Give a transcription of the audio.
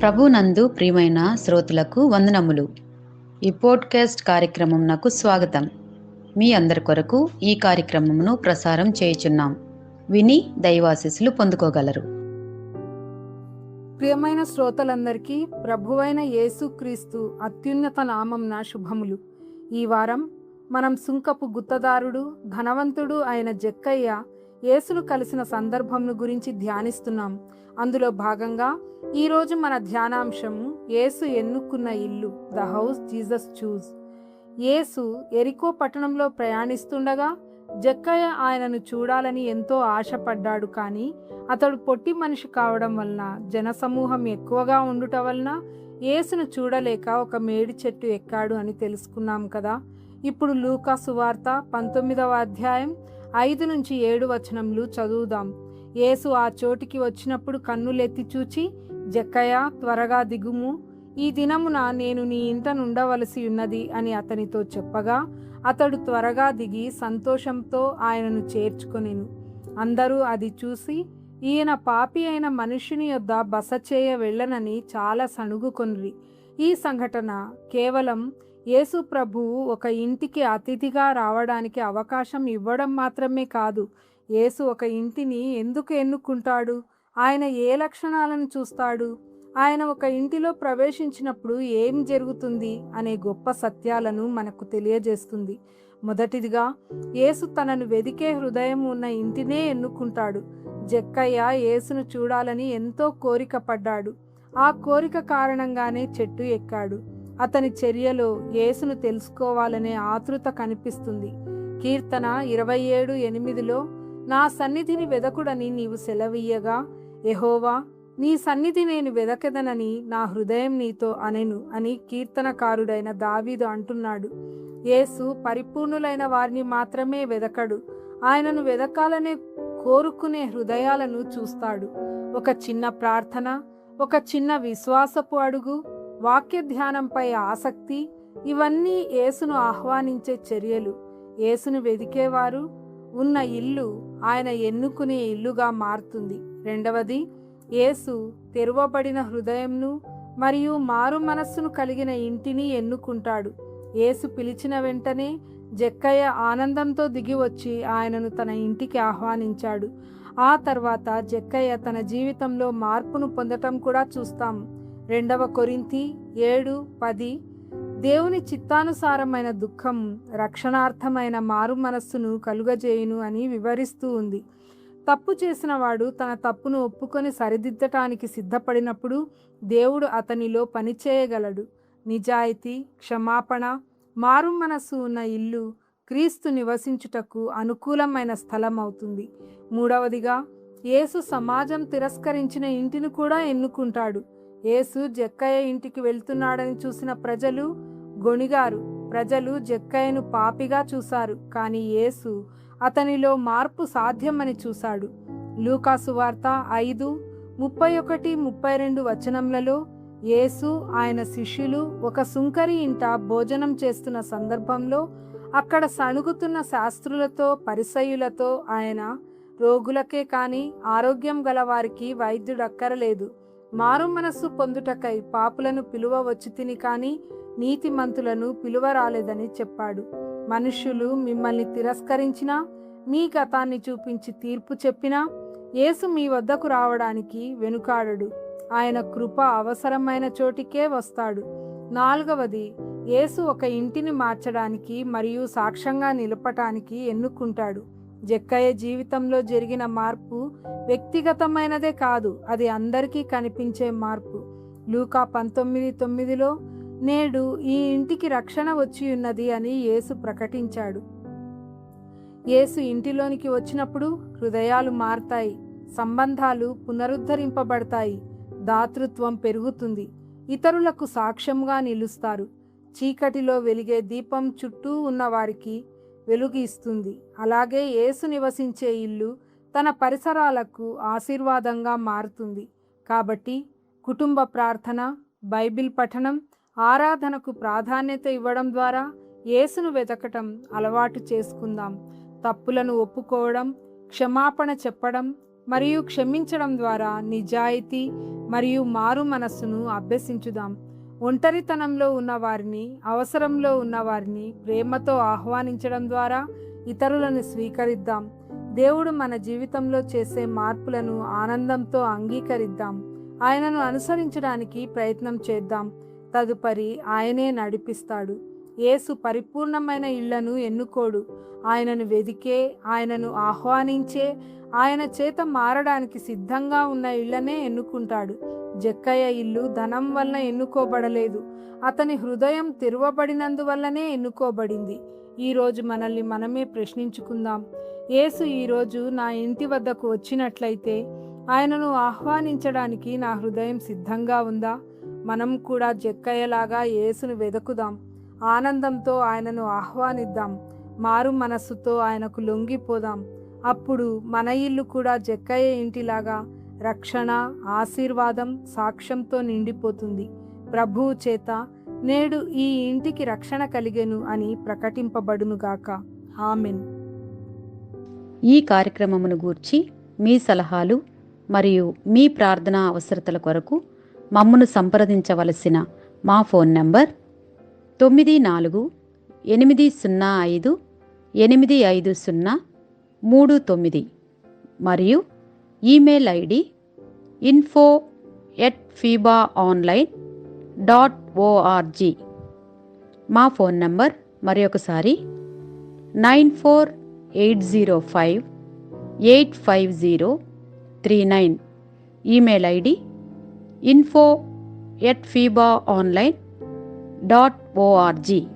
ప్రభునందు ప్రియమైన శ్రోతలకు వందనములు. ఈ పోడ్కాస్ట్ కార్యక్రమం నాకు స్వాగతం. మీ అందరి కొరకు ఈ కార్యక్రమమును ప్రసారం చేయుచున్నాం. విని దైవాశీస్సులు పొందుకోగలరు. ప్రియమైన శ్రోతలందరికీ ప్రభువైన యేసుక్రీస్తు అత్యున్నత నామంన శుభములు. ఈ వారం మనం సుంకపు గుత్తదారుడు ధనవంతుడు అయిన జక్కయ్య యేసును కలిసిన సందర్భంను గురించి ధ్యానిస్తున్నాం. అందులో భాగంగా ఈరోజు మన ధ్యానాంశము యేసు ఎన్నుకున్న ఇల్లు, ద హౌస్ జీసస్ చూస్. యేసు ఎరికో పట్టణంలో ప్రయాణిస్తుండగా జక్కయ్య ఆయనను చూడాలని ఎంతో ఆశపడ్డాడు. కానీ అతడు పొట్టి మనిషి కావడం వలన, జనసమూహం ఎక్కువగా ఉండుట వలన యేసును చూడలేక ఒక మేడి చెట్టు ఎక్కాడు అని తెలుసుకున్నాం కదా. ఇప్పుడు లూకా సువార్త 19వ అధ్యాయం 5-7 వచనములు చదువుదాం. యేసు ఆ చోటికి వచ్చినప్పుడు కన్నులెత్తి చూచి, జక్కయ్య త్వరగా దిగుము, ఈ దినమున నేను నీ ఇంట నుండవలసి ఉన్నది అని అతనితో చెప్పగా, అతడు త్వరగా దిగి సంతోషంతో ఆయనను చేర్చుకొనెను. అందరూ అది చూసి, ఈయన పాపి అయిన మనుషుని యొద్ద బస చేయ వెళ్ళనని చాలా సణుగుకొనిరి. ఈ సంఘటన కేవలం యేసు ప్రభువు ఒక ఇంటికి అతిథిగా రావడానికి అవకాశం ఇవ్వడం మాత్రమే కాదు, యేసు ఒక ఇంటిని ఎందుకు ఎన్నుకుంటాడు, ఆయన ఏ లక్షణాలను చూస్తాడు, ఆయన ఒక ఇంటిలో ప్రవేశించినప్పుడు ఏం జరుగుతుంది అనే గొప్ప సత్యాలను మనకు తెలియజేస్తుంది. మొదటిదిగా, యేసు తనను వెదికే హృదయం ఉన్న ఇంటినే ఎన్నుకుంటాడు. జక్కయ్య యేసును చూడాలని ఎంతో కోరిక పడ్డాడు. ఆ కోరిక కారణంగానే చెట్టు ఎక్కాడు. అతని చర్యలో యేసును తెలుసుకోవాలనే ఆతృత కనిపిస్తుంది. కీర్తన 27:8లో, నా సన్నిధిని వెదకుడని నీవు సెలవీయగా, యెహోవా నీ సన్నిధి నేను వెదకెదనని నా హృదయం నీతో అనెను అని కీర్తనకారుడైన దావీదు అంటున్నాడు. యేసు పరిపూర్ణులైన వారిని మాత్రమే వెదకడు, ఆయనను వెదకాలనే కోరుకునే హృదయాలను చూస్తాడు. ఒక చిన్న ప్రార్థన, ఒక చిన్న విశ్వాసపు అడుగు, వాక్య ధ్యానంపై ఆసక్తి, ఇవన్నీ యేసును ఆహ్వానించే చర్యలు. యేసును వెదికేవారు ఉన్న ఇల్లు ఆయన ఎన్నుకునే ఇల్లుగా మారుతుంది. రెండవది, యేసు తెరవబడిన హృదయంను మరియు మారు మనస్సును కలిగిన ఇంటిని ఎన్నుకుంటాడు. యేసు పిలిచిన వెంటనే జక్కయ్య ఆనందంతో దిగి వచ్చి ఆయనను తన ఇంటికి ఆహ్వానించాడు. ఆ తర్వాత జక్కయ్య తన జీవితంలో మార్పును పొందటం కూడా చూస్తాం. 2వ కొరింథీ 7:10 దేవుని చిత్తానుసారమైన దుఃఖం రక్షణార్థమైన మారు మనస్సును కలుగజేయును అని వివరిస్తూ ఉంది. తప్పు చేసిన వాడు తన తప్పును ఒప్పుకొని సరిదిద్దటానికి సిద్ధపడినప్పుడు దేవుడు అతనిలో పనిచేయగలడు. నిజాయితీ, క్షమాపణ, మారు మనస్సు ఉన్న ఇల్లు క్రీస్తు నివసించుటకు అనుకూలమైన స్థలం అవుతుంది. మూడవదిగా, యేసు సమాజం తిరస్కరించిన ఇంటిని కూడా ఎన్నుకుంటాడు. యేసు జక్కయ్య ఇంటికి వెళ్తున్నాడని చూసిన ప్రజలు గొణిగారు. ప్రజలు జక్కయ్యను పాపిగా చూశారు, కానీ యేసు అతనిలో మార్పు సాధ్యమని చూశాడు. లూకా సువార్త 5:31-32 వచనములలో యేసు ఆయన శిష్యులు ఒక సుంకరి ఇంట భోజనం చేస్తున్న సందర్భంలో అక్కడ సణుగుతున్న శాస్త్రులతో పరిసయ్యులతో ఆయన, రోగులకే కాని ఆరోగ్యం గలవారికి వైద్యుడక్కరలేదు, మారు మనస్సు పొందుటకై పాపులను పిలువ వచ్చితిని కానీ నీతిమంతులను పిలువ రాలేదని చెప్పాడు. మనుష్యులు మిమ్మల్ని తిరస్కరించినా, మీ గతాన్ని చూపించి తీర్పు చెప్పినా యేసు మీ వద్దకు రావడానికి వెనుకాడడు. ఆయన కృప అవసరమైన చోటికే వస్తాడు. 4వది, యేసు ఒక ఇంటిని మార్చడానికి మరియు సాక్ష్యంగా నిలపటానికి ఎన్నుకుంటాడు. జక్కయ్య జీవితంలో జరిగిన మార్పు వ్యక్తిగతమైనదే కాదు, అది అందరికీ కనిపించే మార్పు. లూకా 19:9లో, నేడు ఈ ఇంటికి రక్షణ వచ్చి ఉన్నది అని యేసు ప్రకటించాడు. యేసు ఇంటిలోనికి వచ్చినప్పుడు హృదయాలు మారతాయి, సంబంధాలు పునరుద్ధరింపబడతాయి, దాతృత్వం పెరుగుతుంది, ఇతరులకు సాక్ష్యంగా నిలుస్తారు. చీకటిలో వెలిగే దీపం చుట్టూ ఉన్న వారికి వెలుగు ఇస్తుంది. అలాగే యేసు నివసించే ఇల్లు తన పరిసరాలకు ఆశీర్వాదంగా మారుతుంది. కాబట్టి కుటుంబ ప్రార్థన, బైబిల్ పఠనం, ఆరాధనకు ప్రాధాన్యత ఇవ్వడం ద్వారా యేసును వెతకటం అలవాటు చేసుకుందాం. తప్పులను ఒప్పుకోవడం, క్షమాపణ చెప్పడం, మరియు క్షమించడం ద్వారా నిజాయితీ మరియు మారు మనస్సును అభ్యసించుదాం. ఒంటరితనంలో ఉన్నవారిని, అవసరంలో ఉన్నవారిని ప్రేమతో ఆహ్వానించడం ద్వారా ఇతరులను స్వీకరిద్దాం. దేవుడు మన జీవితంలో చేసే మార్పులను ఆనందంతో అంగీకరిద్దాం. ఆయనను అనుసరించడానికి ప్రయత్నం చేద్దాం. తదుపరి ఆయనే నడిపిస్తాడు. యేసు పరిపూర్ణమైన ఇళ్లను ఎన్నుకోడు. ఆయనను వెదికే, ఆయనను ఆహ్వానించే, ఆయన చేత మారడానికి సిద్ధంగా ఉన్న ఇళ్లనే ఎన్నుకుంటాడు. జక్కయ్య ఇల్లు ధనం వల్ల ఎన్నుకోబడలేదు, అతని హృదయం తెరవబడినందువల్లనే ఎన్నుకోబడింది. ఈరోజు మనల్ని మనమే ప్రశ్నించుకుందాం. యేసు ఈరోజు నా ఇంటి వద్దకు వచ్చినట్లయితే ఆయనను ఆహ్వానించడానికి నా హృదయం సిద్ధంగా ఉందా? మనం కూడా జక్కయ్యలాగా యేసును వెదకుదాం. ఆనందంతో ఆయనను ఆహ్వానిద్దాం. మారు మనస్సుతో ఆయనకు లొంగిపోదాం. అప్పుడు మన ఇల్లు కూడా జక్కయ్య ఇంటిలాగా రక్షణ, ఆశీర్వాదం, సాక్ష్యంతో నిండిపోతుంది. ప్రభువు చేత నేడు ఈ ఇంటికి రక్షణ కలిగెను అని ప్రకటింపబడునుగాక. ఆమెన్. ఈ కార్యక్రమమును గూర్చి మీ సలహాలు మరియు మీ ప్రార్థనా అవసరతల కొరకు మమ్మను సంప్రదించవలసిన మా ఫోన్ నంబర్ 9448508503 మరియు ఈమెయిల్ ఐడి info@fibaonline.org. మా ఫోన్ నంబర్ మరొకసారి 9480585039. Email ID info@fibaonline.org.